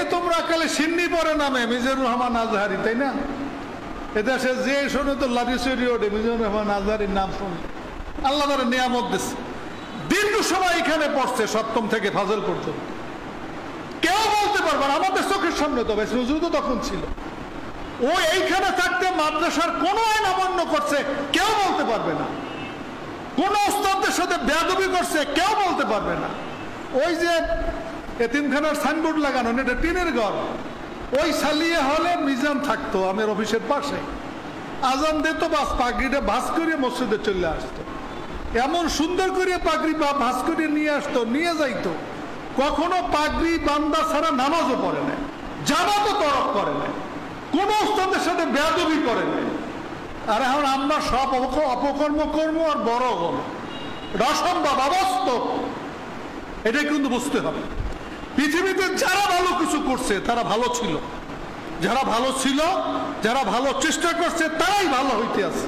যে তোমরা কালে সিন্নি পরে নামে মিজানুর রহমান আজহারি, তাই না? এদেশে যে শোনে তো লাভিসরি ওঠে মিজানুর রহমান আজহারির নাম শুনে। আল্লাহ তার নিয়ামত দিচ্ছে, দীর্ঘ সময় এখানে পড়ছে, সপ্তম থেকে ফাজল পর্যন্ত। কেউ বলতে পারবে না, আমাদের চোখের সামনে তো বেশ হুজুর তো তখন ছিল, ও এইখানে থাকতে মাদ্রাসার কোন আইন অমান্য করছে কেউ বলতে পারবে না। কোন ওস্তাদের সাথে বেয়াদবি করছে কেউ বলতে পারবে না। ওই যে এতিমখানার সাইনবোর্ড লাগানো, এটা টিনের ঘর, ওই সালিয়ে হলে মিজান থাকতো আমার অফিসের পাশে, আজান দিত, বাস পাগড়িটা ভাস করে মসজিদে চলে আসতো। এমন সুন্দর করে পাগড়ি বা ভাস করে নিয়ে আসতো, নিয়ে যাইতো। কখনো পাগড়ি বান্দা ছাড়া নামাজও পড়ে না, জামাতও তরক করে না, কোন ওস্তাদের সাথে বেয়াদবি করে না। আর এখন আমরা সব অপকর্ম কর্ম আর বড় হল, এটা অসম্ভব, অবাস্তব। এটা কিন্তু বুঝতে হবে। পৃথিবীতে যারা ভালো কিছু করছে তারা ভালো ছিল, যারা ভালো ছিল, যারা ভালো চেষ্টা করছে তারাই ভালো হইতে আছে।